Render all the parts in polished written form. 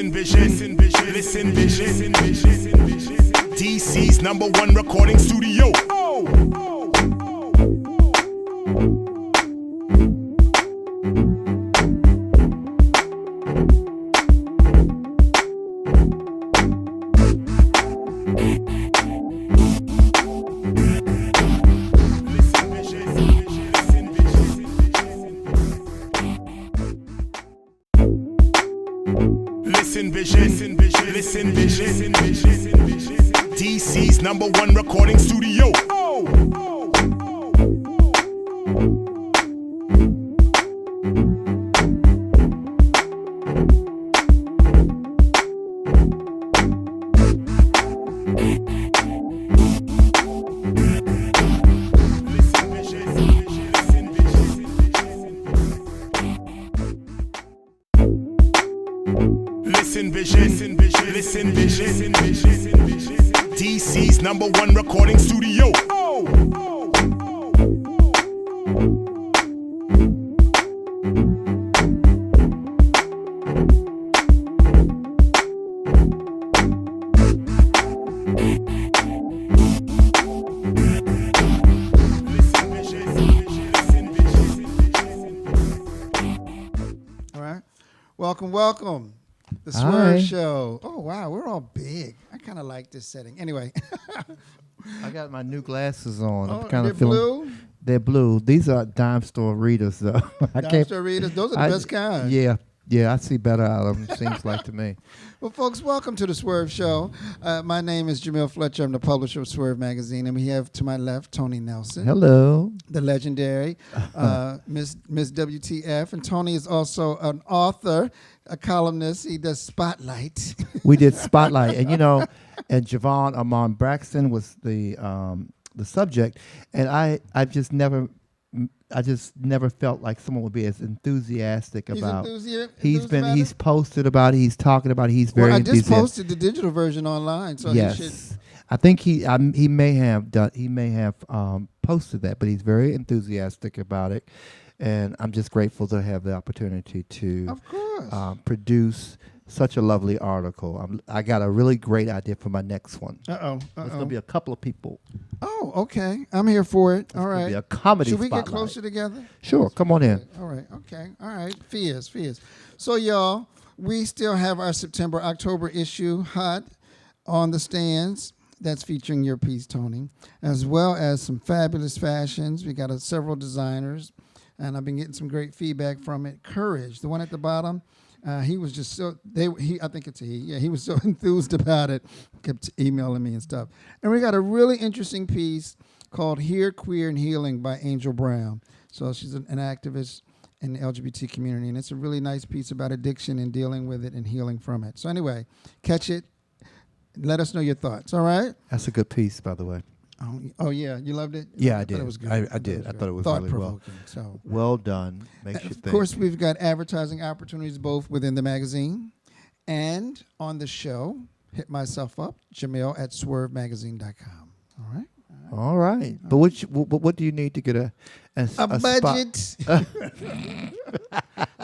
Listen vision, listen vision, listen vision, listen vision. DC's #1 recording studio. Listen vision, listen vision, listen vision, listen vision. DC's #1 recording studio. Listen vision, listen vision, listen vision, listen vision. DC's #1 recording studio. All right. Welcome. The Swerv Show. Oh, wow. We're all big. I kind of like this setting. Anyway. I got my new glasses on. Oh, I'm kind they're of feeling blue? They're blue. These are dime store readers, though. Dime store readers. Those are the best kind. Yeah, I see better out of them, seems like to me. Well, folks, welcome to the Swerv Show. My name is Jamil Fletcher. I'm the publisher of Swerv Magazine. And we have to my left Tony Nelson. Hello. The legendary Miss WTF. And Tony is also an author, a columnist. He does Spotlight. We did Spotlight. And, and Javon Amon Braxton was the subject. And I just never felt like someone would be as enthusiastic about. He's posted about it. He's talking about it. He's very enthusiastic. I just posted the digital version online, so yes. he should. I think he may have posted that, but he's very enthusiastic about it, and I'm just grateful to have the opportunity to, of course, produce such a lovely article. I got a really great idea for my next one. There's going to be a couple of people. Oh, okay. I'm here for it. All right. Be a comedy Should we spotlight. get closer together? Sure. Come on in. All right. Okay. All right. Fierce. So, y'all, we still have our September-October issue hot on the stands. That's featuring your piece, Tony, as well as some fabulous fashions. We got several designers, and I've been getting some great feedback from it. Courage, the one at the bottom. He was just so I think it's a he. Yeah, he was so enthused about it. Kept emailing me and stuff. And we got a really interesting piece called "Here, Queer, and Healing" by Angel Brown. So she's an activist in the LGBT community, and it's a really nice piece about addiction and dealing with it and healing from it. So anyway, catch it. Let us know your thoughts. All right. That's a good piece, by the way. Oh yeah, you loved it? Yeah, I did. It was good. I did. I thought it was really well. So well done. Makes you think. Of course, we've got advertising opportunities both within the magazine and on the show. Hit myself up, Jamil at swervemagazine.com. All right. All right. But what do you need to get a budget?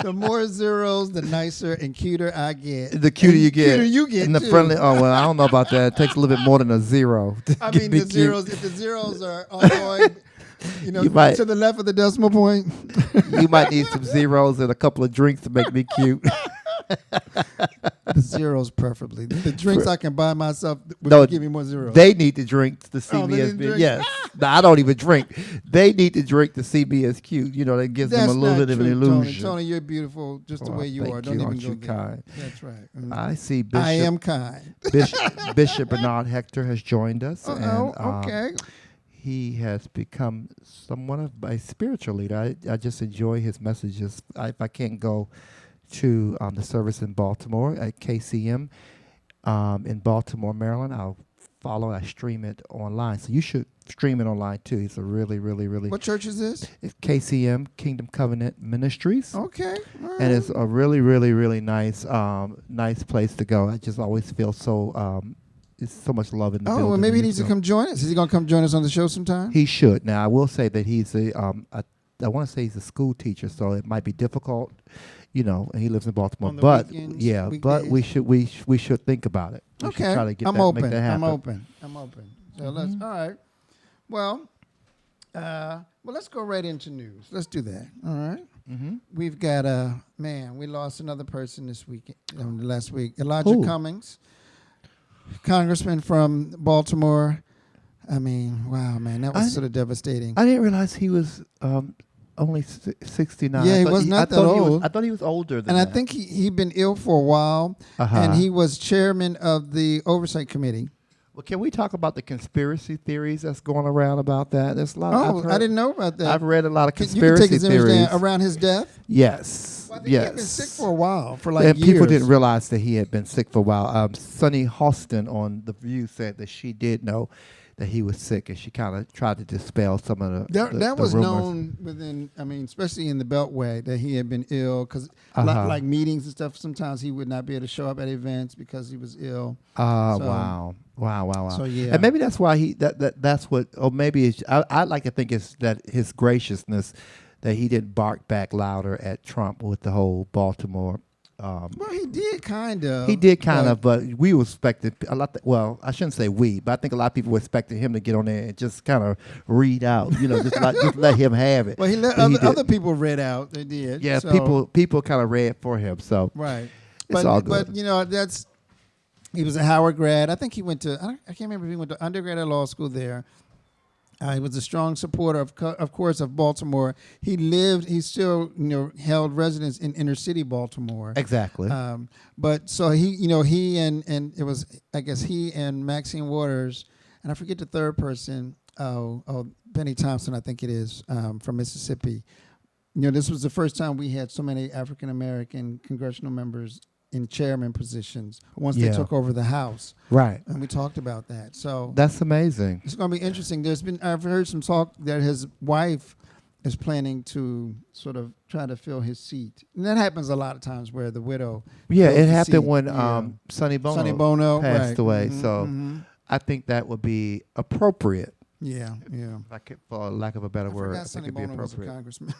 The more zeros, the nicer and cuter I get. The cuter you get. Cuter you get, and the too. friendly. Oh, well, I don't know about that. It takes a little bit more than a zero. I mean, the zeros. If the zeros are on going, to the left of the decimal point. You might need some zeros and a couple of drinks to make me cute. The zeros, preferably. The drinks I can buy myself would give me more zeros. They need to drink to see me as big. Yes. No, I don't even drink. They need to drink to see me as cute. That gives them a little bit of an illusion. Tony, you're beautiful just the way you are. Don't even go there. Kind. That's right. I see Bishop. I am kind. Bishop Bernard Hector has joined us. Okay. He has become somewhat of a spiritual leader. I just enjoy his messages. If I can't go to the service in Baltimore at KCM in Baltimore, Maryland, I stream it online. So you should stream it online too. It's a really, really, really. What church is this? It's KCM, Kingdom Covenant Ministries. Okay. All right. And it's a really, really, really nice place to go. I just always feel so. It's so much love in the building. Oh, well, maybe he needs to come join us. Is he going to come join us on the show sometime? He should. Now, I will say that he's I want to say he's a school teacher, so it might be difficult, and he lives in Baltimore. On the But weekends, yeah, but we should think about it. We should Okay, try to get I'm that, open. make that happen. I'm open. So let's. All right. Well, let's go right into news. Let's do that. All right. We've got we lost another person this week. Last week, Elijah Cummings, congressman from Baltimore. I mean, wow, man, that was sort of devastating. I didn't realize he was only 69. Yeah, he was not that old. I thought he was older than and that. I think he'd been ill for a while, and he was chairman of the Oversight Committee. Well, can we talk about the conspiracy theories that's going around about that? There's a lot. I didn't know about that. I've read a lot of You can conspiracy take his image theories down around his death? Yes. Well, I think he had been sick for a while, for like and years. people didn't realize that he had been sick for a while. Sunny Hostin on The View said that she did know that he was sick, and she kind of tried to dispel some of That was rumors. known within, especially in the Beltway, that he had been ill because like meetings and stuff, sometimes he would not be able to show up at events because he was ill. Wow. So, yeah. And maybe that's why that's what, or maybe it's, I'd like to think it's that his graciousness, that he didn't bark back louder at Trump with the whole Baltimore. Well, he did kind of. He did kind of, but we were expecting a lot. Well, I shouldn't say we, but I think a lot of people were expecting him to get on there and just kind of read out, just let him have it. Well, he let other people read out. They did. Yeah, so. people kind of read for him. So Right. It's all good. But he was a Howard grad. I think he went to. I can't remember if he went to undergrad or law school there. He was a strong supporter of course, of Baltimore. He still, held residence in inner city Baltimore. Exactly. But so he and it was, I guess, he and Maxine Waters, and I forget the third person. Benny Thompson, I think it is, from Mississippi. This was the first time we had so many African American congressional members in chairman positions once they took over the House. Right. And we talked about that. So that's amazing. It's going to be interesting. I've heard some talk that his wife is planning to sort of try to fill his seat. And that happens a lot of times where the widow. Yeah, it fills the seat. seat. When Sonny Bono passed away. Mm-hmm, so I think that would be appropriate. Yeah. For lack of a better word, I think Sonny it'd be Bono was a appropriate. congressman.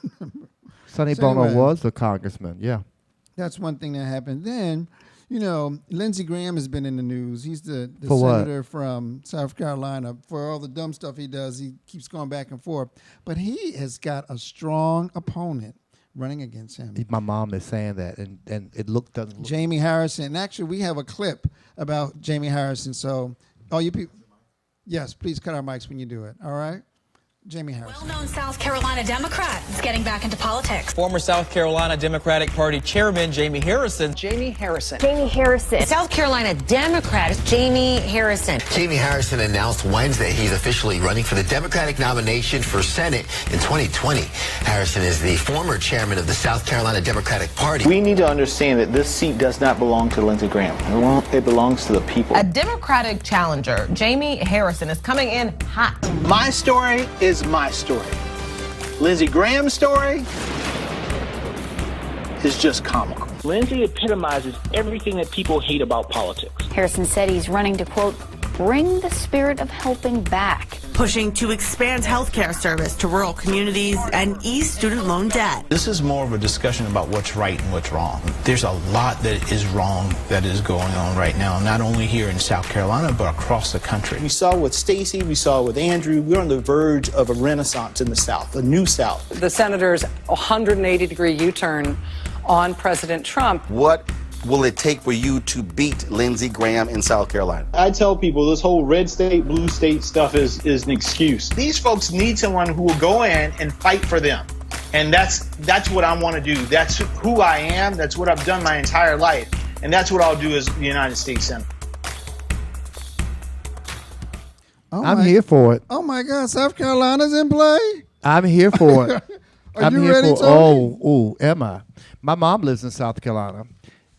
Sonny So Bono anyway. was a congressman. Yeah. That's one thing that happened. Then, Lindsey Graham has been in the news. He's the For what? senator from South Carolina. For all the dumb stuff he does, he keeps going back and forth. But he has got a strong opponent running against him. My mom is saying that, and it doesn't look. Jamie Harrison. Actually, we have a clip about Jamie Harrison. So, all you people, yes, please cut our mics when you do it. All right? Jamie Harrison. Well-known South Carolina Democrat is getting back into politics. Former South Carolina Democratic Party Chairman Jamie Harrison. Jamie Harrison. South Carolina Democrat Jamie Harrison. Jamie Harrison announced Wednesday he's officially running for the Democratic nomination for Senate in 2020. Harrison is the former chairman of the South Carolina Democratic Party. We need to understand that this seat does not belong to Lindsey Graham. It belongs to the people. A Democratic challenger, Jamie Harrison, is coming in hot. My story is my story. Lindsey Graham's story is just comical. Lindsey epitomizes everything that people hate about politics. Harrison said he's running to, quote, bring the spirit of helping back. Pushing to expand healthcare service to rural communities and ease student loan debt. This is more of a discussion about what's right and what's wrong. There's a lot that is wrong that is going on right now, not only here in South Carolina, but across the country. We saw with Stacey, we saw with Andrew, we're on the verge of a renaissance in the South, a new South. The senator's 180-degree U-turn on President Trump. What will it take for you to beat Lindsey Graham in South Carolina? I tell people this whole red state, blue state stuff is an excuse. These folks need someone who will go in and fight for them. And that's what I want to do. That's who I am. That's what I've done my entire life. And that's what I'll do as the United States Senator. I'm here for it. Oh, my God. South Carolina's in play? I'm here for it. Are you ready, Tony? Oh, am I? My mom lives in South Carolina,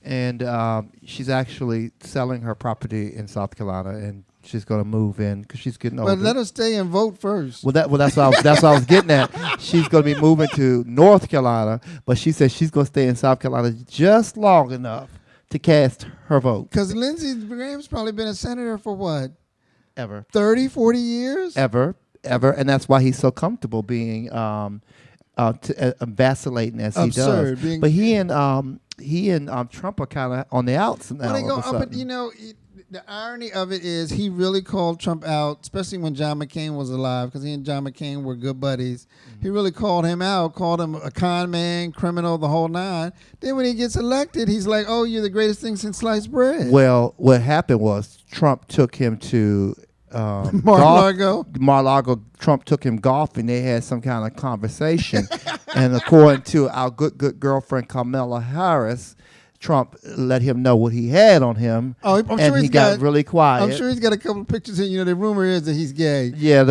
and she's actually selling her property in South Carolina, and she's going to move in because she's getting older. But let her stay and vote first. That's what I was getting at. She's going to be moving to North Carolina, but she said she's going to stay in South Carolina just long enough to cast her vote. Because Lindsey Graham's probably been a senator for what? Ever. 30, 40 years? Ever. And that's why he's so comfortable being vacillating as Absurd, he does. But he and Trump are kind of on the outs now. Well, they go up, but the irony of it is he really called Trump out, especially when John McCain was alive, because he and John McCain were good buddies. Mm-hmm. He really called him out, called him a con man, criminal, the whole nine. Then when he gets elected, he's like, "Oh, you're the greatest thing since sliced bread." Well, what happened was Trump took him to Mar-a-Lago. Trump took him golfing. They had some kind of conversation, and according to our good girlfriend Kamala Harris, Trump let him know what he had on him, he got really quiet. I'm sure he's got a couple of pictures. The rumor is that he's gay. Yeah,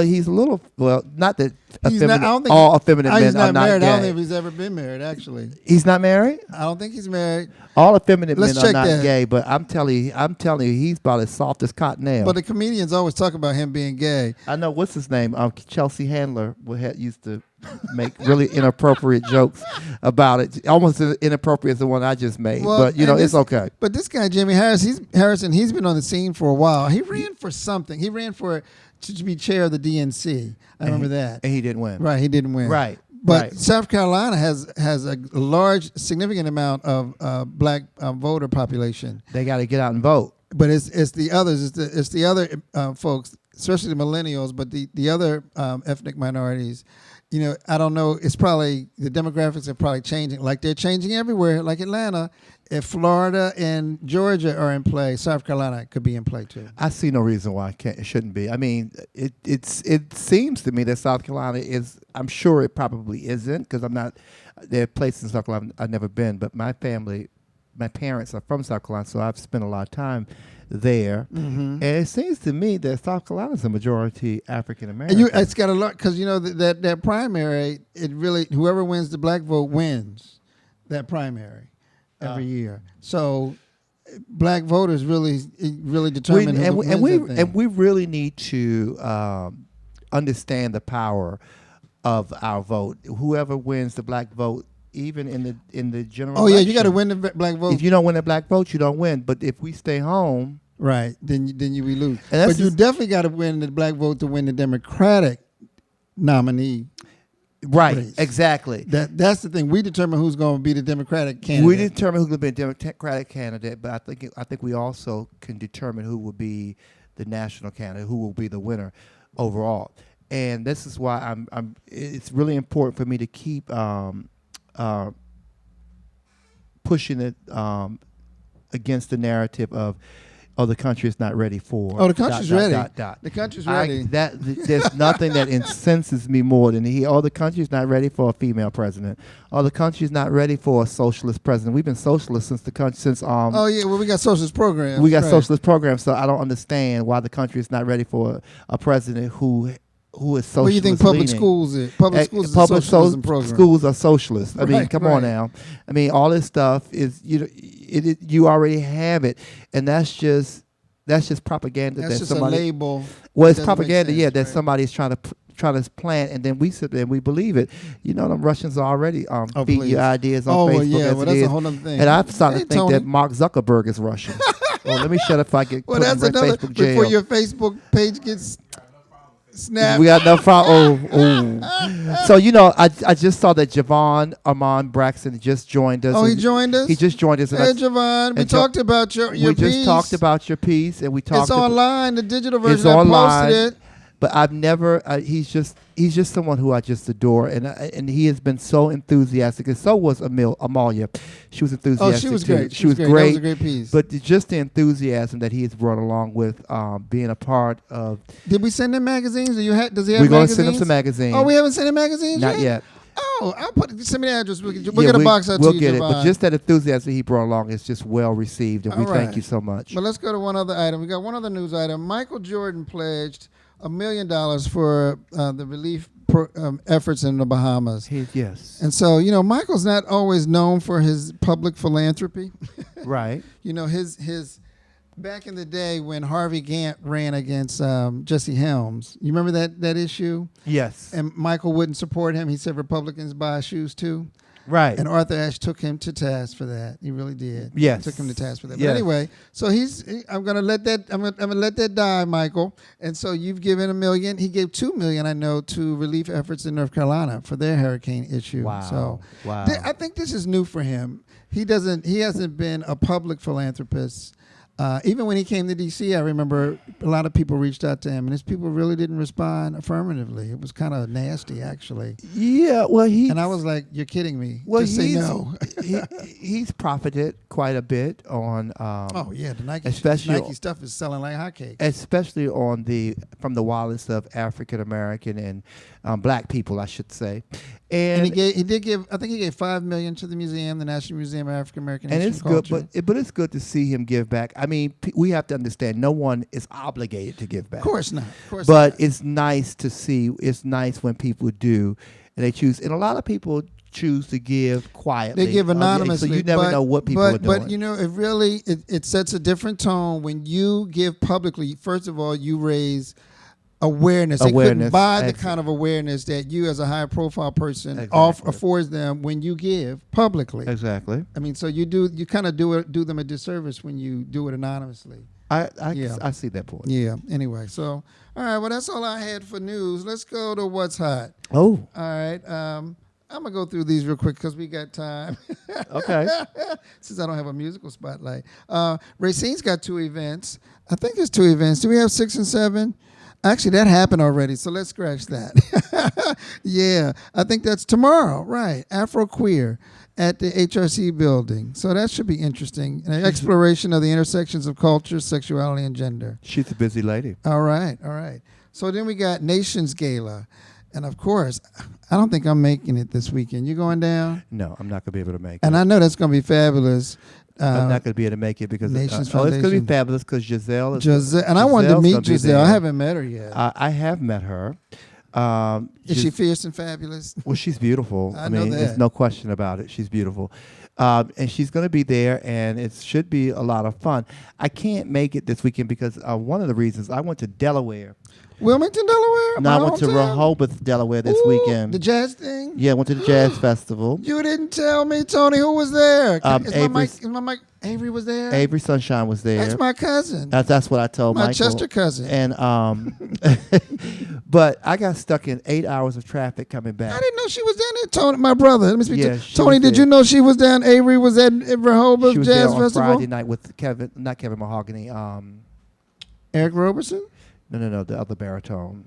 he's a little. Well, not that effeminate men he's not are not married. gay. I don't think he's ever been married. Actually, he's not married. I don't think he's married. All effeminate men are not that. gay, but I'm telling you, he's about as soft as cottonelle. But the comedians always talk about him being gay. I know what's his name. Chelsea Handler used to make really inappropriate jokes about it, almost as inappropriate as the one I just made. Well, but it's okay. But this guy, Jamie Harrison, he's been on the scene for a while. He ran for something. He ran to be chair of the DNC. I remember that. And he didn't win. Right, he didn't win. Right. But South Carolina has a large, significant amount of black voter population. They got to get out and vote. But it's the others. It's the other folks, especially the millennials, but the other ethnic minorities. I don't know. It's probably the demographics are probably changing, like they're changing everywhere, like Atlanta. If Florida and Georgia are in play, South Carolina could be in play too. I see no reason why it shouldn't be. I mean, it seems to me that South Carolina is. I'm sure it probably isn't, because I'm not. There are places in South Carolina I've never been, but my parents are from South Carolina, so I've spent a lot of time there. Mm-hmm. And it seems to me that South Carolina is a majority African American. It's got a lot, because that primary, it really, whoever wins the black vote wins that primary every year. So black voters really determine who wins that thing. And we really need to understand the power of our vote. Whoever wins the black vote, even in the general election. You got to win the black vote. If you don't win the black vote, you don't win. But if we stay home, right, then we lose. But you definitely got to win the black vote to win the Democratic nominee. Right, race. Exactly. That's the thing. We determine who's going to be the Democratic candidate. We determine who's going to be a Democratic candidate, but I think we also can determine who will be the national candidate, who will be the winner overall. And this is why it's really important for me to keep pushing it against the narrative of, the country is not ready for. Oh, the country's ready. The country's ready. There's nothing that incenses me more than the country's not ready for a female president. The country's not ready for a socialist president. We've been socialists since we got socialist programs. We got socialist programs, so I don't understand why the country is not ready for a president who is socialist. What do you think public schools is? Public schools is a socialism program. Schools are socialist. I mean, come on now. I mean, all this stuff is you already have it, and that's just propaganda. That's just somebody, a label. Well, it's propaganda. That somebody's trying to plant, and then we sit there and we believe it. Them Russians are already feeding you ideas on Facebook. That's a whole other thing. And I've started to think that Mark Zuckerberg is Russian. Well, let me shut up if I get put in Facebook jail. Before your Facebook page gets snapped. We got no problem. So I just saw that Javon Armand Braxton just joined us. Oh, he joined us? He just joined us. Hey, Javon, we talked about your piece. We just talked about your piece, and we talked. It's online. The digital version. It's online. Posted it. But I've never. He's just someone who I just adore, and he has been so enthusiastic. And so was Amalia. She was enthusiastic. Oh, she was great. She was great. That was a great piece. But just the enthusiasm that he has brought along with being a part of. Did we send him magazines? Does he have magazines? We're going to send him some magazines. Oh, we haven't sent him magazines Not yet. Oh, send me the address. We'll get a box out to you, We'll get it. Javon. But just that enthusiasm he brought along is just well received, and we thank you so much. But let's go to one other item. We got one other news item. Michael Jordan pledged $1 million for the relief efforts in the Bahamas. Yes. And so, Michael's not always known for his public philanthropy. Right. His back in the day when Harvey Gantt ran against Jesse Helms. You remember that issue? Yes. And Michael wouldn't support him. He said Republicans buy shoes too. Right. And Arthur Ashe took him to task for that. He really did. Yes. Took him to task for that. But Yes. anyway, so I'm gonna let that die, Michael. And so you've given $1 million. He gave $2 million, I know, to relief efforts in North Carolina for their hurricane issue. Wow. So Wow. I think this is new for him. He hasn't been a public philanthropist. Even when he came to D.C., I remember a lot of people reached out to him, and his people really didn't respond affirmatively. It was kind of nasty, actually. Yeah, well, and I was like, "You're kidding me! Well, Just say no." he's profited quite a bit on. Oh yeah, the Nike stuff is selling like hotcakes. Especially from the wallets of African American and black people, I should say. And he did give. I think he gave $5 million to the museum, the National Museum of African American History and it's and Culture. good, but it's good to see him give back. I mean, we have to understand no one is obligated to give back. Of course not. But it's nice to see. It's nice when people do, and they choose. And a lot of people choose to give quietly. They give anonymously, so you never know what people are doing. But you know, it sets a different tone when you give publicly. First of all, you raise awareness. They couldn't buy the kind of awareness that you, as a high-profile person, affords them when you give publicly. Exactly. I mean, so you kind of do them a disservice when you do it anonymously. I see that point. Yeah. Anyway, so all right. Well, that's all I had for news. Let's go to what's hot. Oh. All right. I'm gonna go through these real quick because we got time. Okay. Since I don't have a musical spotlight, Racine's got 2 events. I think there's 2 events. Do we have 6 and 7? Actually, that happened already, so let's scratch that. Yeah, I think that's tomorrow, right? Afro Queer at the HRC building. So that should be interesting. An exploration of the intersections of culture, sexuality, and gender. She's a busy lady. All right. So then we got Nations Gala. And of course, I don't think I'm making it this weekend. You going down? No, I'm not going to be able to make it. And I know that's going to be fabulous. I'm not going to be able to make it because Nations it's going to be Foundation. fabulous because Giselle is. And I wanted to meet Giselle. I haven't met her yet. I have met her. Is she fierce and fabulous? Well, she's beautiful. I know mean, that. there's no question about it. She's beautiful. And she's going to be there, and it should be a lot of fun. I can't make it this weekend because one of the reasons I went to Delaware. Wilmington, Delaware? No, I went to Rehoboth, Delaware this weekend. The jazz thing? Yeah, I went to the jazz festival. You didn't tell me, Tony, who was there. Is my mic? Avery was there? Avery Sunshine was there. That's my cousin. That's what I told my Michael. Chester cousin. And but I got stuck in 8 hours of traffic coming back. I didn't know she was down there. Tony, my brother. Let me speak to she Tony. was Did there. you know she was down? Avery was at Rehoboth She was Jazz there on Festival? Friday night with not Kevin Mahogany. Eric Roberson? No, the other baritone.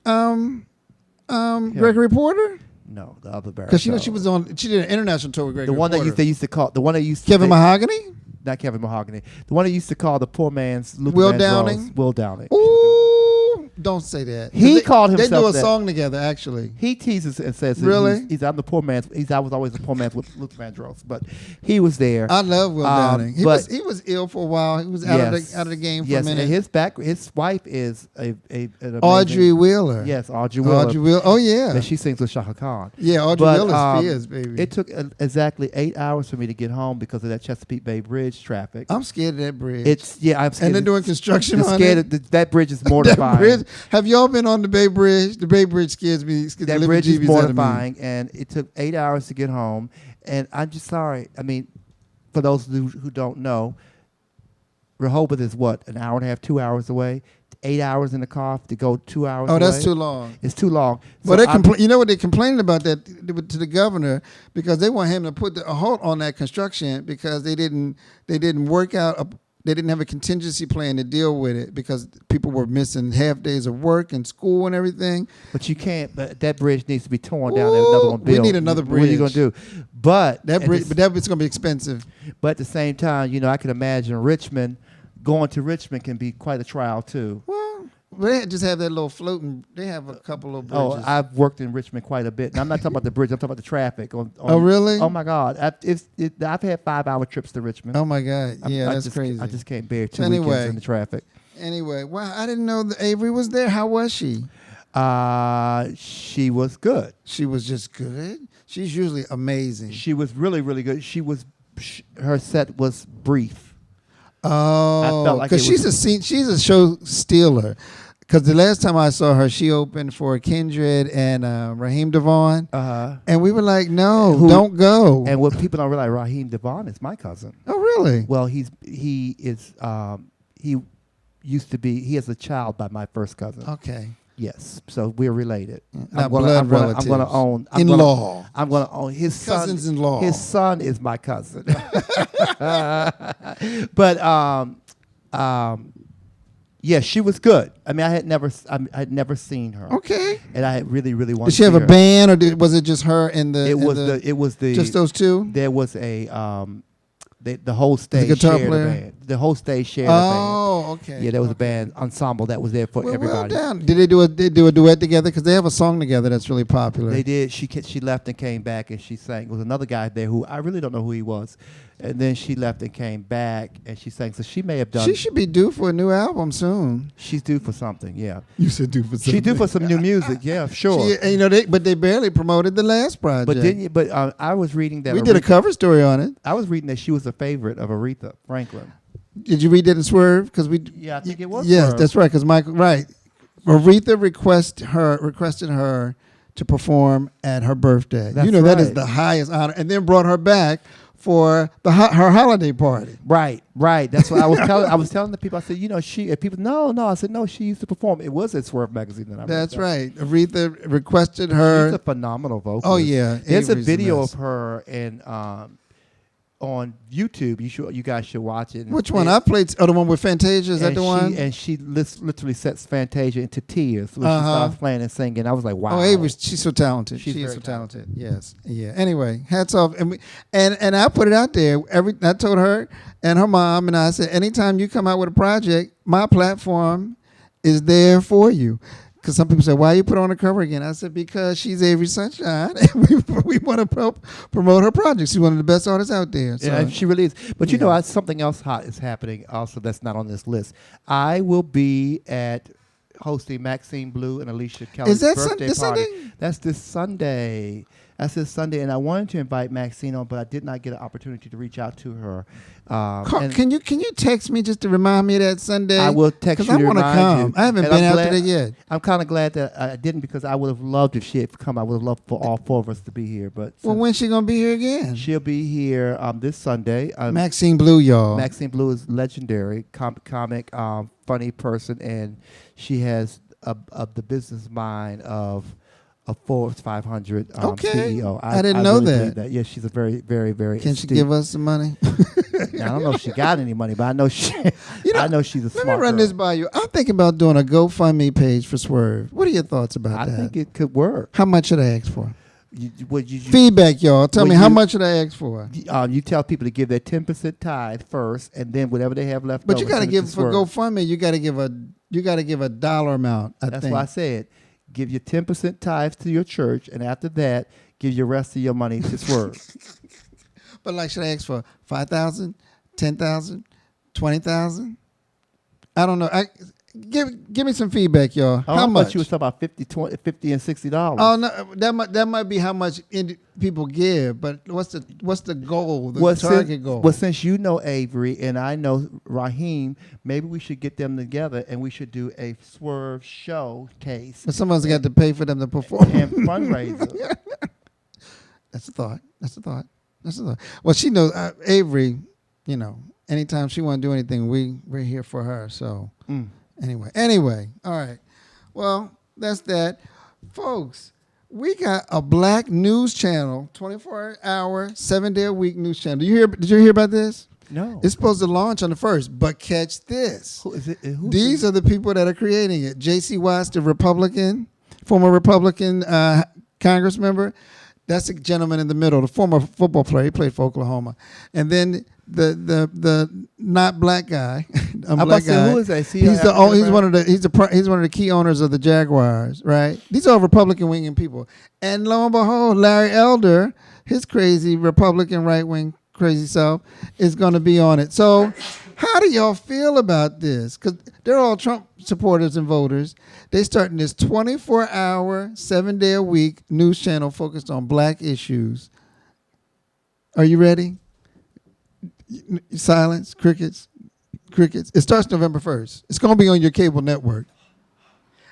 Gregory Porter? No, the other baritone. Because she did an international tour with Gregory Porter. They used to call Kevin Mahogany? Not Kevin Mahogany. The one they used to call the poor man's Luther Will Vandross. Downing? Will Downing. Ooh, don't say that. He called himself They do a that. song together, actually. He teases and says, Really? I'm the poor man's. I was always the poor man's with Luther Vandross, but he was there. I love Will Downing. He but- was ill for a while. He was out of the game for a minute. And his wife is an amazing, Audrey Wheeler. Yes, Audrey Wheeler. Audrey Wheeler. Oh yeah. And she sings with Shaka Khan. Yeah, Audrey Wheeler's fierce, baby. It took exactly 8 hours for me to get home because of that Chesapeake Bay Bridge traffic. I'm scared of that bridge. I'm scared. And they're doing construction on scared it. that bridge is mortifying. Have y'all been on the Bay Bridge? The Bay Bridge scares me. That bridge is mortifying, and it took 8 hours to get home. And I'm just sorry. I mean, for those who don't know, Rehoboth is what, an hour and a half, 2 hours away? 8 hours in the car to go 2 hours away? Oh, that's too long. It's too long. Well, you know what, they're complaining about that to the governor because they want him to put a halt on that construction because they didn't work out they didn't have a contingency plan to deal with it because people were missing half days of work and school and everything. But you can't. But that bridge needs to be torn down and another one built. We need another bridge. What are you going to do? But that bridge going to be expensive. But at the same time, I can imagine Richmond. Going to Richmond can be quite a trial too. Well, they just have that little floating. They have a couple of bridges. Oh, I've worked in Richmond quite a bit. And I'm not talking about the bridge. I'm talking about the traffic. Oh, really? Oh my God! I've had 5-hour trips to Richmond. Oh my God! Yeah, that's crazy. I just can't bear two weekends in the traffic. Anyway, wow! I didn't know that Avery was there. How was she? She was good. She was just good. She's usually amazing. She was really, really good. Her set was brief. Oh, because she's a show stealer. Because the last time I saw her, she opened for Kindred and Raheem DeVaughn. And we were like, no, don't go. And what people don't realize, Raheem DeVaughn is my cousin. Oh, really? Well, he used to be, he is a child by my first cousin. Okay. Yes, so we're related. Not blood relatives. I'm going to own in-law. I'm going to own his son. Cousins-in-law. His son is my cousin. But yeah, she was good. I mean, I had never seen her. Okay. And I had really wanted. Did she have a band, or was it just her and the? It was the just those two. There was a the whole stage guitar shared player? a band. The whole stage shared a band. Oh, okay. Yeah, there was a band ensemble that was there for everybody. Well done. Did they do a duet together? Because they have a song together that's really popular. They did. She left and came back and she sang. There was another guy there who I really don't know who he was. And then she left and came back and she sang. So she may have done. She should be due for a new album soon. She's due for something. Yeah. You said due for something. She's due for some new music. Yeah, sure. But they barely promoted the last project. But didn't you? But I was reading that we did a cover story on it. I was reading that she was a favorite of Aretha Franklin. Did you read that in Swerve? Because I think it was. Yes, Swerve. that's right. Because Michael, right? Aretha requested her to perform at her birthday. That's that is right. the highest honor, and then brought her back for her holiday party. Right. That's what I was telling. I was telling the people. I said, people. No. I said, no. She used to perform. It was at Swerve magazine that I read. That's right. Aretha requested her. She's a phenomenal vocalist. Oh yeah. There's a video of her and on YouTube. You guys should watch it. Which one? I played the one with Fantasia. Is that the one? And she literally sets Fantasia into tears when she starts playing and singing. I was like, wow. Oh, Avery, she's so talented. She is so talented. Yes. Yeah. Anyway, hats off. And I put it out there. I told her and her mom, and I said, anytime you come out with a project, my platform is there for you. Because some people say, why you put her on the cover again? I said, because she's Avery Sunshine, and we want to promote her project. She's one of the best artists out there. So. Yeah, she really is. But something else hot is happening also that's not on this list. I will be at hosting Maxine Blue and Alicia Kelly's birthday party. Sunday? That's this Sunday. And I wanted to invite Maxine on, but I did not get an opportunity to reach out to her. Can you text me just to remind me of that Sunday? I will text you to remind you. Because I want to come. I haven't been out there yet. I'm kind of glad that I didn't, because I would have loved if she had come. I would have loved for all four of us to be here. But when's she gonna be here again? She'll be here this Sunday. Maxine Blue, y'all. Maxine Blue is legendary, comic, funny person, and she has the business mind of a Forbes 500 CEO. I didn't know really that. Yeah, she's a very, very, very. Can she give us some money? I don't know if she got any money, but I know I know she's a smart girl. Let me run this by you. I'm thinking about doing a GoFundMe page for Swerve. What are your thoughts about that? I think it could work. How much should I ask for? Feedback, y'all. Tell me, how much should I ask for? You tell people to give their 10% tithe first, and then whatever they have left. But you got to give for GoFundMe. You got to give a dollar amount. That's why I said, give your 10% tithe to your church, and after that, give your rest of your money to Swerve. But should I ask for 5,000, 10,000, 20,000? I don't know. Give me some feedback, y'all. How much? You was talking about $50 and $60. Oh no, that might be how much people give. But what's the goal? Target goal? Well, since you know Avery and I know Raheem, maybe we should get them together and we should do a Swerve showcase. But someone's got to pay for them to perform and fundraiser. That's a thought. Well, she knows Avery. Anytime she want to do anything, we're here for her. So. Anyway, all right. Well, that's that. Folks, we got a black news channel, 24-hour, 7-day-a-week news channel. Did you hear about this? No. It's supposed to launch on the 1st, but catch this. Who is it? These are the people that are creating it. J.C. Watts, the former Republican Congress member. That's the gentleman in the middle, the former football player. He played for Oklahoma. And then the not black guy, black guy. Who is that? He's one of the key owners of the Jaguars, right? These are Republican winging people. And lo and behold, Larry Elder, his crazy Republican right wing crazy self, is going to be on it. So, how do y'all feel about this? Because they're all Trump supporters and voters. They starting this 24-hour, 7-day-a-week news channel focused on black issues. Are you ready? Silence, crickets. It starts November 1st. It's going to be on your cable network.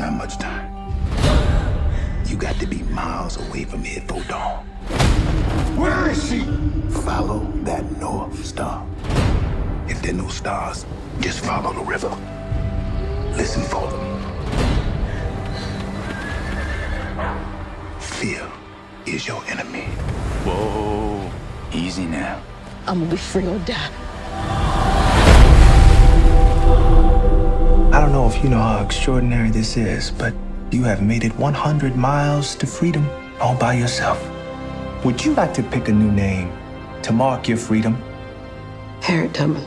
not much time. You got to be miles away from here for dawn. Where is she? Follow that North Star. If there are no stars, just follow the river. Listen for them. Fear is your enemy. Whoa. Easy now. I'm gonna be free or die. I don't know if you know how extraordinary this is, but you have made it 100 miles to freedom all by yourself. Would you like to pick a new name to mark your freedom? Harriet Tubman.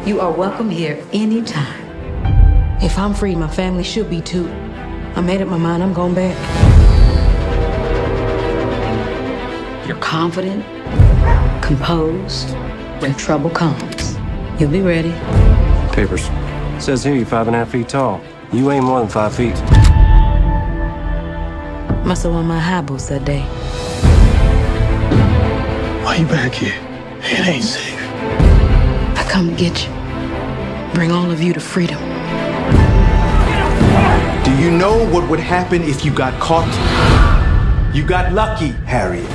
You are welcome here anytime. If I'm free, my family should be too. I made up my mind, I'm going back. You're confident, composed. When trouble comes, you'll be ready. Papers. Says here you're 5.5 feet tall. You ain't more than 5 feet. Must have won my high boots that day. Why you back here? It ain't safe. I come to get you. Bring all of you to freedom. Do you know what would happen if you got caught? You got lucky, Harriet.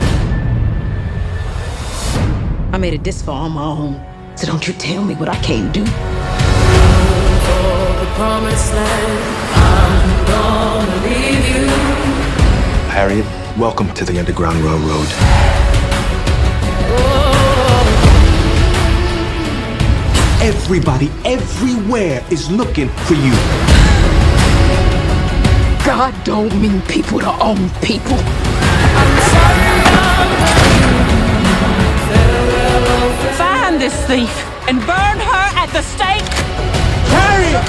I made it this far on my own, so don't you tell me what I can't do. For the promised land, I'm gonna leave you. Harriet, welcome to the Underground Railroad. Everybody, everywhere is looking for you. God don't mean people to own people. Find this thief and burn her at the stake. Harriet!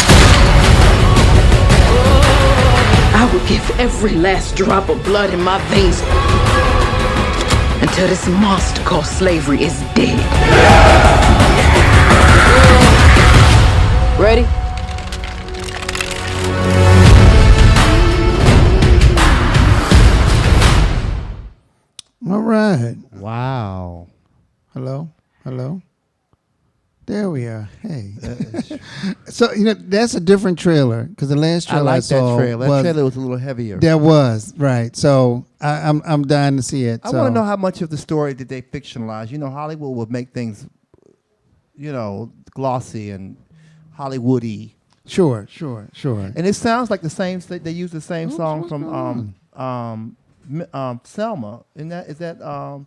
I would give every last drop of blood in my veins until this monster called slavery is dead. Ready? All right. Wow. Hello? Hello? There we are. Hey. So, that's a different trailer because the last trailer I saw that trailer. That trailer was a little heavier. That was, right. So I'm dying to see it. I want to know how much of the story did they fictionalize. Hollywood would make things, glossy and Hollywoody. Sure. And it sounds like the same. They use the same song from Selma. Is that?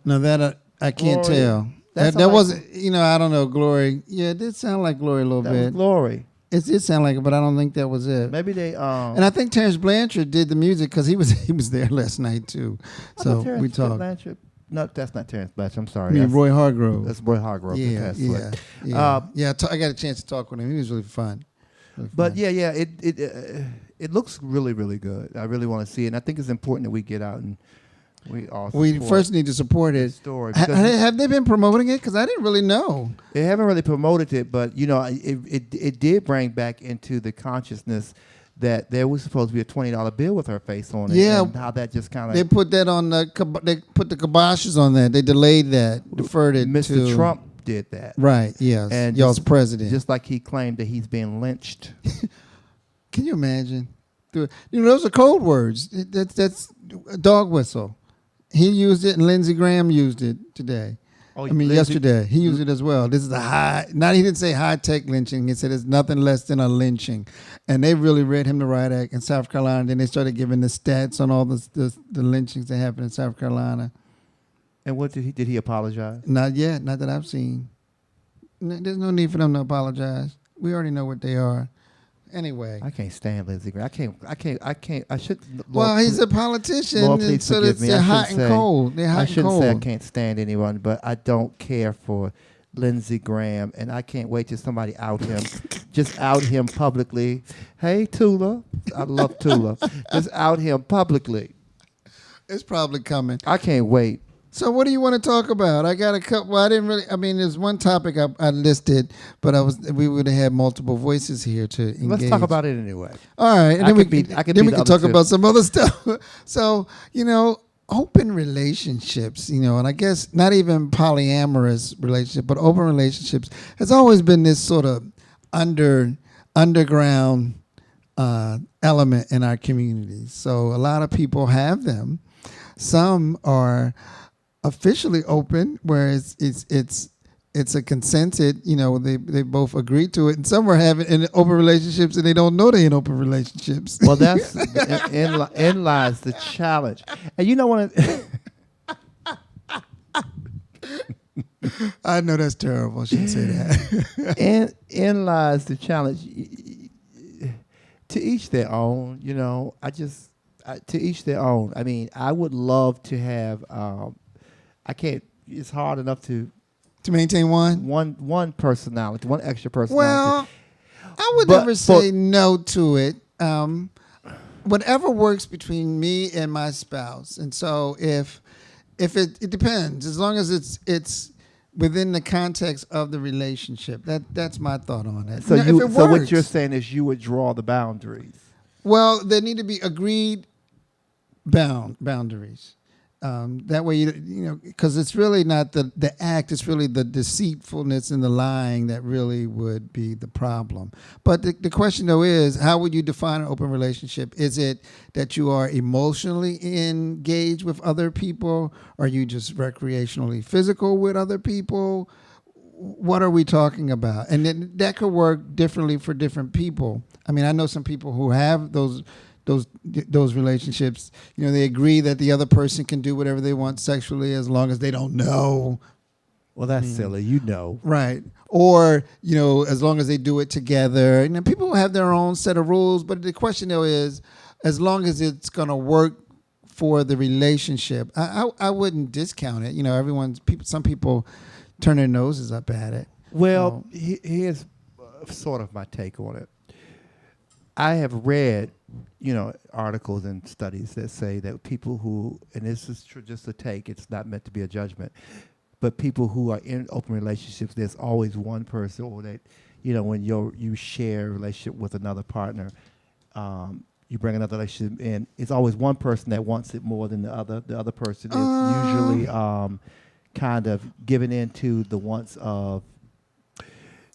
No, that I can't Glory. tell. That wasn't. I don't know. Glory. Yeah, it did sound like Glory a little bit. Was Glory. It did sound like it, but I don't think that was it. Maybe they. And I think Terrence Blanchard did the music because he was there last night too. So we talked. Blanchard. No, that's not Terrence Blanchard. I'm sorry. I mean, Roy Hargrove. That's Roy Hargrove. Yeah. I got a chance to talk with him. He was really fun. But it looks really, really good. I really want to see it. And I think it's important that we get out and we first need to support it. Story have they been promoting it? Because I didn't really know. They haven't really promoted it, but it did bring back into the consciousness that there was supposed to be a $20 bill with her face on it. Yeah, and how that just kind of they put that on they put the kiboshes on that. They delayed that, deferred it. Mr. Trump did that, right? Yes, and y'all's president, just like he claimed that he's being lynched. Can you imagine? Those are code words. That's a dog whistle. He used it, and Lindsey Graham used it today. Oh, yesterday. He used it as well. This is he didn't say high-tech lynching. He said it's nothing less than a lynching. And they really read him the riot act in South Carolina. Then they started giving the stats on all the lynchings that happened in South Carolina. And what did he apologize? Not yet. Not that I've seen. There's no need for them to apologize. We already know what they are. Anyway, I can't stand Lindsey Graham. I can't. I should. Well, he's a politician, Lord, please so forgive me. they're hot and cold. They're hot and cold. I shouldn't say I can't stand anyone, but I don't care for Lindsey Graham, and I can't wait till somebody out him. Just out him publicly. Hey, Tula. I love Tula. Just out him publicly. It's probably coming. I can't wait. So what do you want to talk about? I got a couple. Well, I didn't really. I mean, there's one topic I listed, but we would have had multiple voices here to engage. Let's talk about it anyway. All right, and then we can talk about some other stuff. So open relationships, and I guess not even polyamorous relationship, but open relationships has always been this sort of underground element in our community. So a lot of people have them. Some are officially open, where it's a consented, they both agree to it, and some are having in open relationships and they don't know they're in open relationships. Well, that's in lies the challenge. And you know what? I know that's terrible. I shouldn't say that. in lies the challenge. To each their own, to each their own. I mean, I would love to have. I can't. It's hard enough to maintain one personality, one extra personality. Well, I would never say no to it. Whatever works between me and my spouse, and so if it depends, as long as it's within the context of the relationship. That's my thought on it. So if it so works, what you're saying is you would draw the boundaries. Well, there need to be agreed boundaries. That way, because it's really not the act, it's really the deceitfulness and the lying that really would be the problem. But the question, though, is how would you define an open relationship? Is it that you are emotionally engaged with other people? Are you just recreationally physical with other people? What are we talking about? And then that could work differently for different people. I mean, I know some people who have those relationships, they agree that the other person can do whatever they want sexually as long as they don't know. Well, that's silly, Right. Or, as long as they do it together. People have their own set of rules, but the question though is, as long as it's going to work for the relationship, I wouldn't discount it. Some people turn their noses up at it. Well, here's sort of my take on it. I have read, articles and studies that say that people who, and this is just a take, it's not meant to be a judgment, but people who are in open relationships, there's always one person, or that, when you share a relationship with another partner, you bring another relationship in, it's always one person that wants it more than the other. The other person is usually kind of giving in to the wants of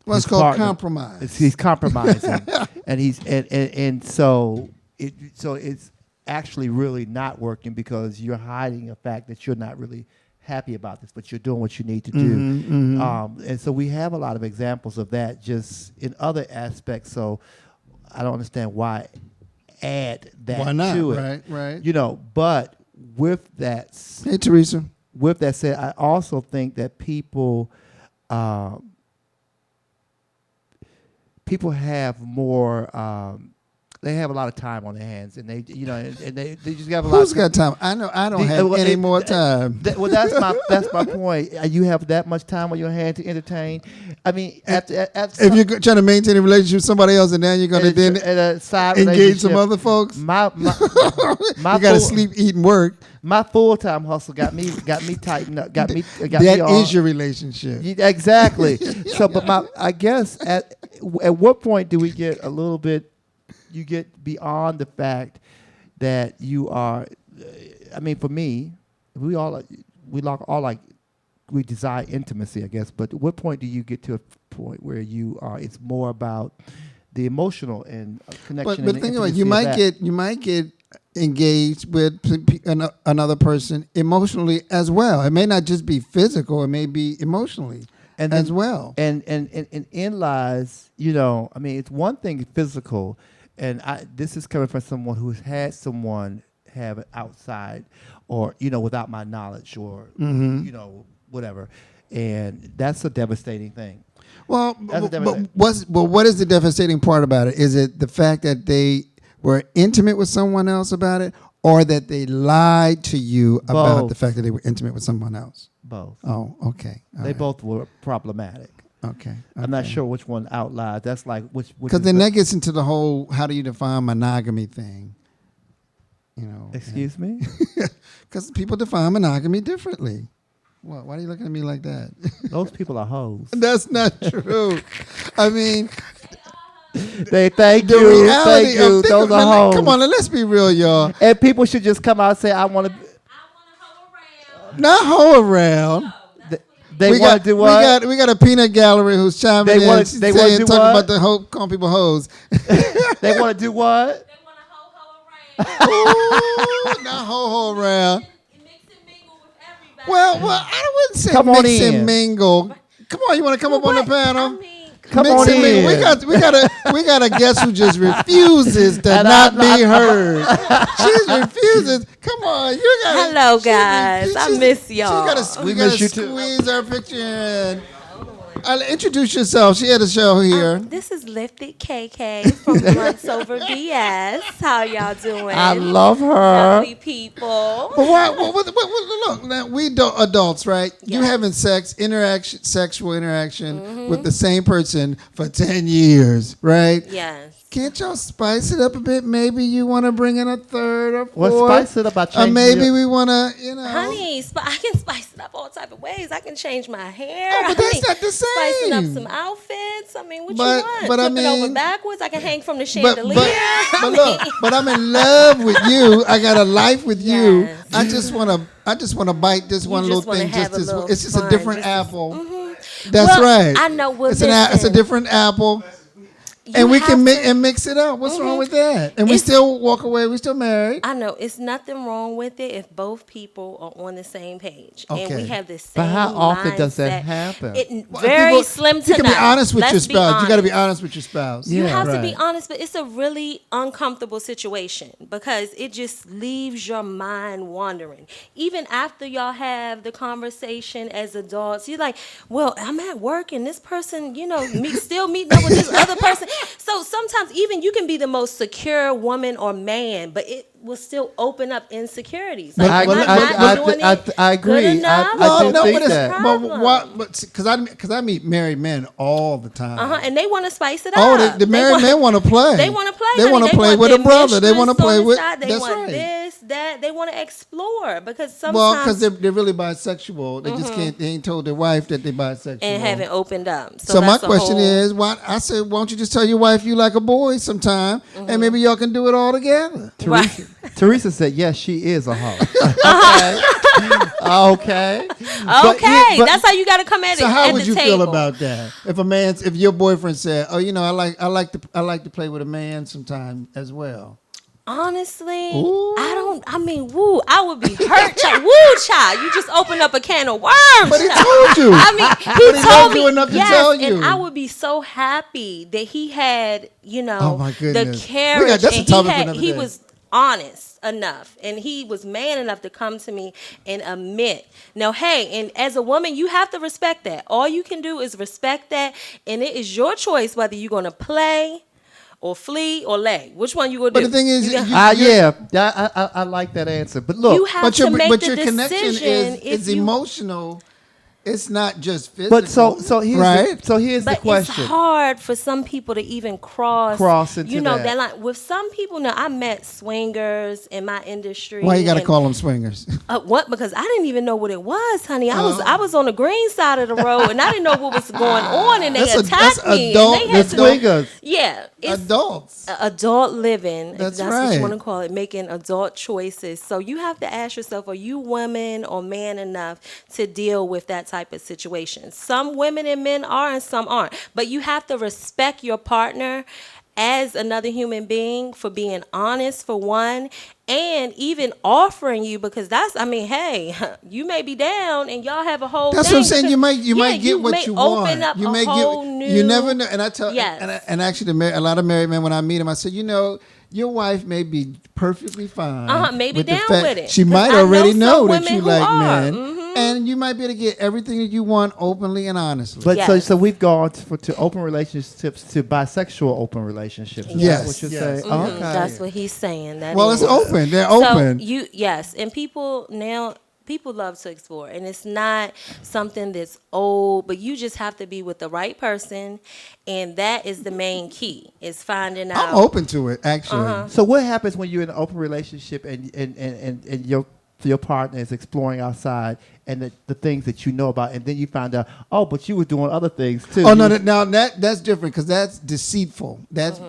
what's called partner. Compromise. He's compromising, and so it's actually really not working because you're hiding a fact that you're not really happy about this, but you're doing what you need to do. And so we have a lot of examples of that just in other aspects. So I don't understand why add that why not? To it. Right. But with that, hey Teresa. With that said, I also think that people have more. They have a lot of time on their hands, and they just have a lot. Who's got time? I know I don't have any more time. That's my point. You have that much time on your hand to entertain. I mean, if you're trying to maintain a relationship with somebody else, and now you're going to then engage some other folks, you got to sleep, eat, and work. My full-time hustle got me tightened up. Got that me on. Is your relationship exactly? So, but I guess at what point do we get a little bit? You get beyond the fact that you are. I mean, for me, we desire intimacy, I guess. But at what point do you get to a point where you are? It's more about the emotional and connection. But think about it. You might get engaged with another person emotionally as well. It may not just be physical. It may be emotionally as well. And in lies, I mean, it's one thing physical. And this is coming from someone who has had someone have it outside or, without my knowledge or, whatever. And that's a devastating thing. Well, what is the devastating part about it? Is it the fact that they were intimate with someone else about it, or that they lied to you about the fact that they were intimate with someone else? Both. Oh, okay. They both were problematic. Okay. I'm not sure which one out loud. That's like which. Because then that gets into the whole how do you define monogamy thing. Excuse me? Because people define monogamy differently. What? Why are you looking at me like that? Those people are hoes. That's not true. I mean, thank you. Those are hoes. Come on, let's be real, y'all. And people should just come out and say, I want to. Not hoe around. They want to do what? We got a peanut gallery who's chiming in. She's They want to do talking what? about the calling people hoes. They want to do what? Ooh, not ho around. Well, I wouldn't say Come on mix and in. mingle. Come on, you want to come up on the panel? Come Mix on and mingle. in. We got a guest who just refuses to not be heard. She refuses. Come on, you got. Hello, guys. I miss y'all. We gotta squeeze her picture in. Introduce yourself. She had a show here. This is Lifted KK from WLVS. How y'all doing? I love her. Lovely people. But why? Look, now we adults, right? You having sexual interaction with the same person for 10 years, right? Yes. Can't y'all spice it up a bit? Maybe you want to bring in a third or fourth. Well, spice it up by Or changing maybe we want to, Honey, I can spice it up all type of ways. I can change my hair. Oh, but that's not the same. Spicing up some outfits. I mean, what you want? But Flip it over backwards. I can hang from the chandelier. But look, but I'm in love with you. I got a life with you. I just want to bite this one little thing. It's just a different apple. That's right. I know what it's a different apple. And we can mix it up. What's wrong with that? And we still walk away. We still married. I know. It's nothing wrong with it if both people are on the same page. Okay. And we have the same But how often does that mindset. happen? Very slim to You can be none. honest with Let's your be spouse. You got to be honest. honest with your spouse. You have to be honest, but it's a really uncomfortable situation because it just leaves your mind wandering. Even after y'all have the conversation as adults, you're like, well, I'm at work and this person, still meeting up with this other person. So sometimes even you can be the most secure woman or man, but it will still open up insecurities. Like, I agree. I do think that. Because I meet married men all the time. And they want to spice it Oh, up. the married men want to play. They want to play. They want to play with a brother. They want to play with. They That's want right. this, that. They want to explore because sometimes. Well, because they're really bisexual. They just can't. They ain't told their wife that they're bisexual and haven't opened up. So my question is, why don't you just tell your wife you like a boy sometime, and maybe y'all can do it all together? Teresa said, yes, she is a hoe. Okay. Okay. That's how you got to come at it. So how at would the you table. feel about that? If your boyfriend said, "Oh, I like to play with a man sometime as well." Honestly, Ooh. I would be hurt. Woo, child. You just opened up a can of worms. But he told you. He told me you enough to tell you. And I would be so happy that he had, oh my goodness. the courage. That's a topic for another he day. was honest enough, and he was man enough to come to me and admit. Now, hey, and as a woman, you have to respect that. All you can do is respect that, and it is your choice whether you're going to play or flee or lay. Which one you gonna do? But the thing is, I like that answer. But look, you have to make but the your decision connection is emotional. It's not just physical. But so here's right? Here's the question. It's hard for some people to even cross into that line. With some people, now I met swingers in my industry. Why you got to call them swingers? What? Because I didn't even know what it was, honey. I was on the green side of the road and I didn't know what was going on, and they attacked me. That's swingers. Yeah, it's adults. Adult living. That's what right. you want to call it, making adult choices. So you have to ask yourself: are you woman or man enough to deal with that type of situation? Some women and men are, and some aren't. But you have to respect your partner as another human being for being honest, for one, and even offering you, because hey, you may be down and y'all have a whole. That's what I'm saying. You might get what you want. Open up you may whole get. New, you never know. And I tell. Yes. And actually, a lot of married men, when I meet them, I say, your wife may be perfectly fine. Maybe with down the fact with it. She might already know that you like men. Mm-hmm. And you might be able to get everything that you want openly and honestly. But so we've gone to open relationships to bisexual open relationships. Yes. What you're saying? Mm-hmm. Okay. That's what he's saying. It's open. They're open. And people love to explore, and it's not something that's old, but you just have to be with the right person, and that is the main key, is finding out. I'm open to it, actually. So what happens when you're in an open relationship and your partner is exploring outside and the things that you know about, and then you find out, oh, but you were doing other things too. Oh no, now that's different because that's deceitful. That's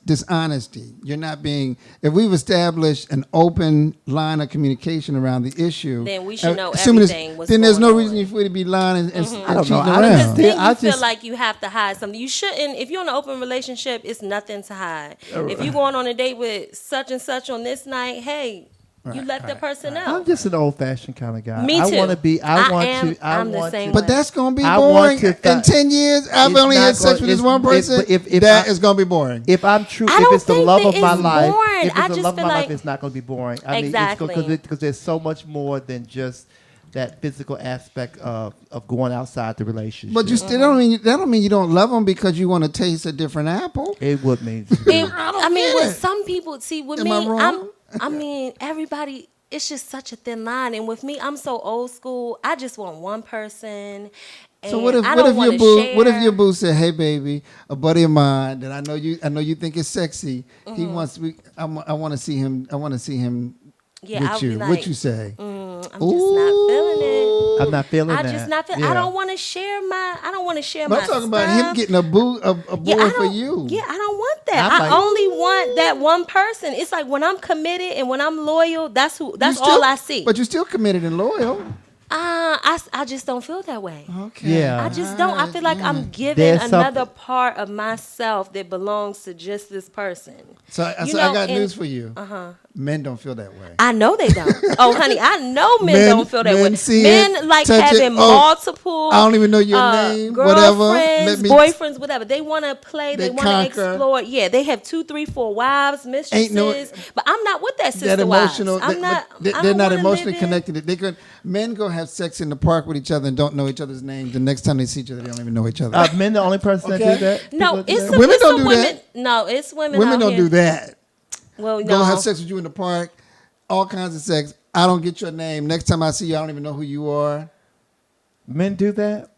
dishonesty. You're not being. If we've established an open line of communication around the issue, then we should know assuming everything. Then there's no reason for you to be lying and I don't know. cheating around. Because then you feel like you have to hide something. You shouldn't. If you're in an open relationship, it's nothing to hide. If you're going on a date with such and such on this night, hey. You let the person know. I'm just an old-fashioned kind of guy. Me too. I want to be. I'm the same But way. that's gonna be boring. In 10 years, I've only had sex with this one person. That is gonna be boring. If I'm true, if it's the love of my life, if it's the love of my life, it's not gonna be boring. I mean, because there's so much more than just that physical aspect of going outside the relationship. But you still don't mean you don't love them because you want to taste a different apple. It would mean. I mean, with some people, see, with me, I wrong? I mean, everybody, it's just such a thin line. And with me, I'm so old school. I just want one person. And So what if your boo said, "Hey baby, a buddy of mine that I know you think is sexy. He wants I want to see him. I want to see him with you. Like, what you say? I'm just not feeling it. I'm not feeling that. I just not feel. Yeah. I don't want to share my. I don't want to share But my. I'm talking about him getting a boy for you. Yeah, I don't want that. I only want that one person. It's like when I'm committed and when I'm loyal. That's all I see. But you're still committed and loyal. I just don't feel that way. Okay. Yeah. I just don't. I feel like I'm giving There's another part of myself that belongs to just this person. So I got news for you. Men don't feel that way. I know they don't. Oh, honey, I know men don't feel that way. See Men like having multiple. I don't even know your name. Girlfriends, boyfriends, whatever. They want to play. They want to explore. Yeah, they have 2, 3, 4 wives, mistresses. But I'm not with that sister. That emotional. I'm not. They're not emotionally connected. Men go have sex in the park with each other and don't know each other's names. The next time they see each other, they don't even know each other. Men the only person that do that? No, it's women don't do that. No, it's women. Women don't here. do that. Well, no. Go have sex with you in the park, all kinds of sex. I don't get your name. Next time I see you, I don't even know who you are. Men do that?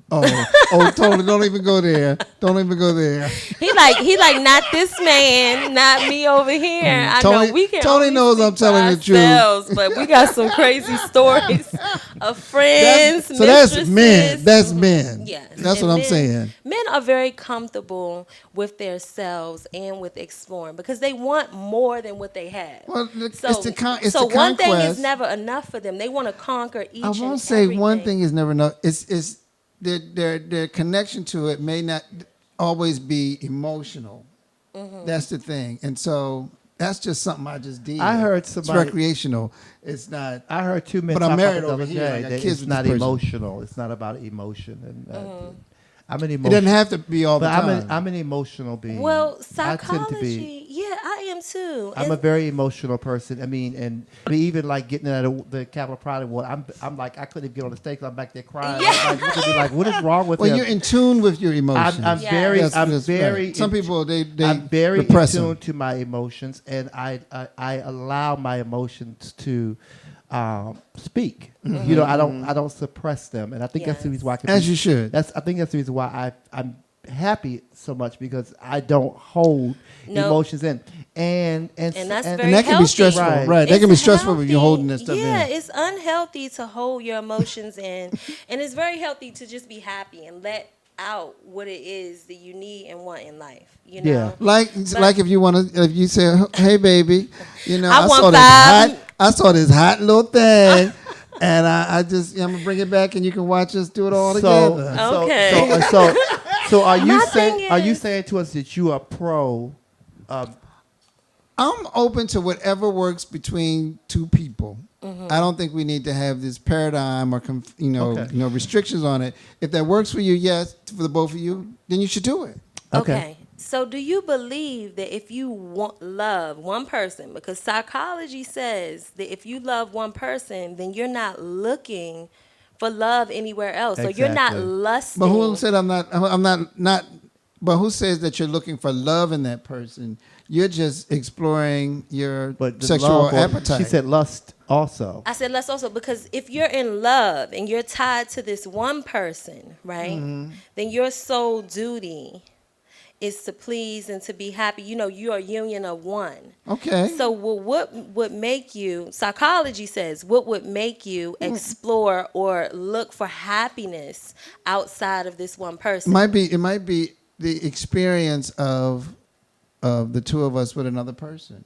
Totally. Don't even go there. Don't even go there. He like not this man, not me over here. I know we can. Tony knows I'm telling the truth, but we got some crazy stories of friends. That's men. That's men. Yes, that's what I'm saying. Men are very comfortable with themselves and with exploring because they want more than what they have. Well, so one thing is never enough for them. They want to conquer each. I won't say one thing is never enough. It's their connection to it may not always be emotional. That's the thing, and so that's just something I just did. I heard somebody. It's recreational. It's not. I heard 2 men. But talk I'm married about over the here. other I day got that kids it's with not this person. emotional. It's not about emotion, and I'm an emotional. It doesn't have to be all the time. I'm an emotional being. Well, I psychology. tend to be. Yeah, I am too. I'm a very emotional person. I mean, and even like getting out of the Capitol Pride Award, I'm like, I couldn't even get on the stage. I'm back there crying. Yeah. Like, you could be like, what is wrong with him? Well, you're in tune with your emotions. I'm very. Right. Some people they I'm very in repress tune them. to my emotions, and I allow my emotions to speak. You know, I don't suppress them, and I think that's the reason why. You should. I think that's the reason why I'm happy so much because I don't hold emotions in, and that's very and that can be stressful, right? That can be stressful when you're holding that stuff in. Yeah, it's unhealthy to hold your emotions in, and it's very healthy to just be happy and let out what it is that you need and want in life. You know, Yeah, like if you want to, if you say, "Hey, baby," you know, I saw this hot little thing. And I'm gonna bring it back, and you can watch us do it all together. Okay. So are you saying to us that you are pro? I'm open to whatever works between two people. I don't think we need to have this paradigm or restrictions on it. If that works for you, yes, for the both of you, then you should do it. Okay. So do you believe that if you love one person, because psychology says that if you love one person, then you're not looking for love anywhere else. So you're not lusting. But who said I'm not? But who says that you're looking for love in that person? You're just exploring your sexual appetite. She said lust also. I said lust also because if you're in love and you're tied to this one person, right, then your soul duty is to please and to be happy. You know, you're a union of one. Okay. So what would make you, psychology says, what would make you explore or look for happiness outside of this one person? It might be the experience of the two of us with another person.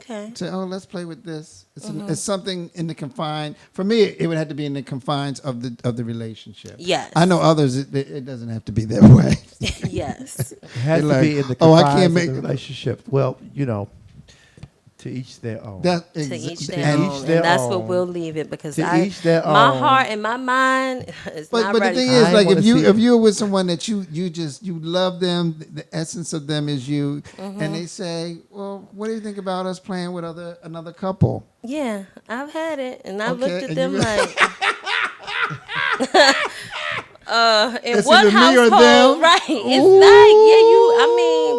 Okay. Say, let's play with this. It's something in the confine. For me, it would have to be in the confines of the relationship. Yes. I know others. It doesn't have to be that way. Yes. It has to be in the confines of the relationship. Well, to each their own. To each their own. And that's what we'll leave it, because my heart and my mind is not ready. But the thing is, like, if you're with someone that you love them, the essence of them is you, and they say, well, what do you think about us playing with another couple? Yeah, I've had it, and I looked at them like, in it's what household, right? It's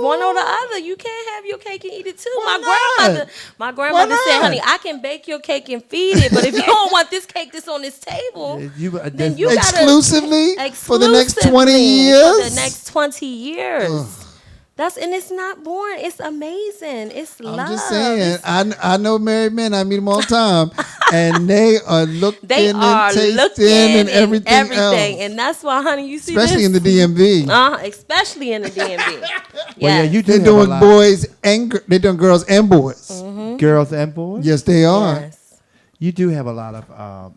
one or the other. You can't have your cake and eat it too. My grandmother said, honey, I can bake your cake and feed it, but if you don't want this cake that's on this table, then you exclusively for the next 20 years. For the next 20 years. And it's not boring. It's amazing. It's love. I'm just saying. I know married men. I meet them all the time, and they are looking and tasting and everything else. And that's why, honey, you see especially this? in the DMV. Especially in the DMV. Well, yeah, they're doing boys and they're doing girls and boys. Mm-hmm. Girls and boys. Yes, they are. Yes. You do have a lot of.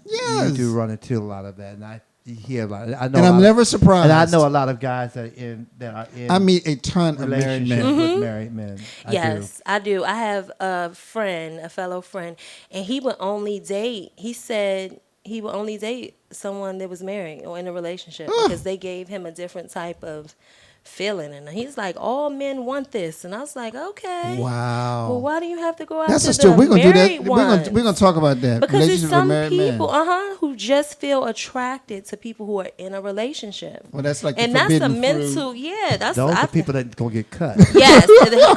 You do run into a lot of that, and I hear a lot. I know, and I'm never surprised. And I know a lot of guys that are in. I meet a ton of married men. With married men. I do. I have a fellow friend, and he would only date. He said he would only date someone that was married or in a relationship because they gave him a different type of feeling, and he's like, all men want this, and I was like, okay, wow. Well, why do you have to go That's after the we're gonna do that. ones? We're gonna talk about that because it's some people, men. Who just feel attracted to people who are in a relationship. Well, that's like and that's a mental, that's those are people that gonna get cut. Yes,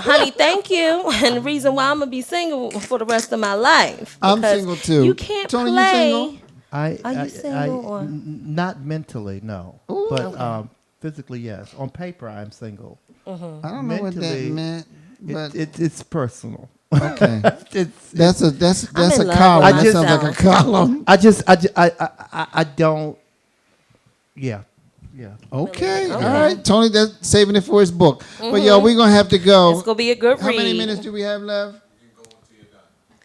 honey, thank you. And the reason why I'm gonna be single for the rest of my life. I'm single too. You can't Tony, play. You single? Are you single? Not mentally, no. Ooh. But okay. Physically, yes. On paper, I'm single. Mm-hmm. I don't know what that meant, but it's personal. Okay, that's a column. That sounds like a column. I don't. Yeah. Okay. All right. Tony, that's saving it for his book. But y'all, we're gonna have to go. It's gonna be a good read. How many minutes do we have left?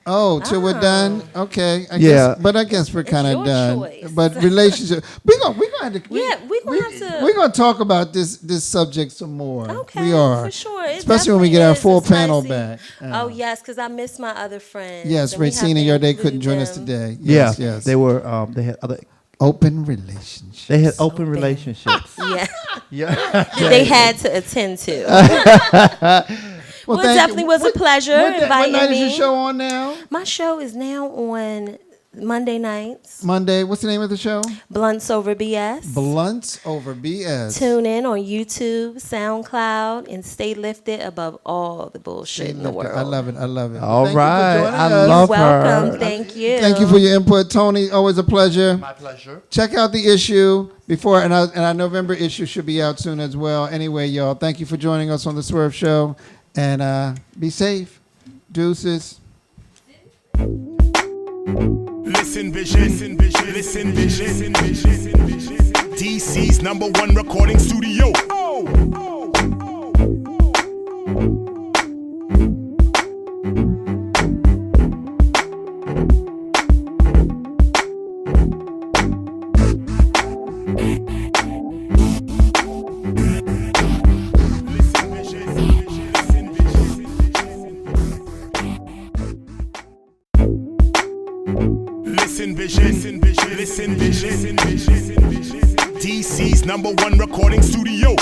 Till we're done. Okay. I guess we're kind of done. Choice. But relationship, we're gonna have to. We're gonna talk about this subject some more. Okay. We are for sure. Especially when we get our full panel back. Oh yes, because I miss my other friends. Yes, Racine and Yarday couldn't join us today. Yes. They were. They had other open relationships. They had open relationships. Yeah. They had to attend to. Well, it definitely was a pleasure inviting me. What night is your show on now? My show is now on Monday nights. Monday. What's the name of the show? Blunts Over BS. Blunts Over BS. Tune in on YouTube, SoundCloud, and stay lifted above all the bullshit in the world. I love it. All right. I love her. Welcome. Thank you. Thank you for your input, Tony. Always a pleasure. My pleasure. Check out the issue before, and our November issue should be out soon as well. Anyway, y'all, thank you for joining us on the Swerve Show. And be safe. Deuces. Listen, vision. DC's #1 recording studio. Listen, vision. DC's #1 recording studio.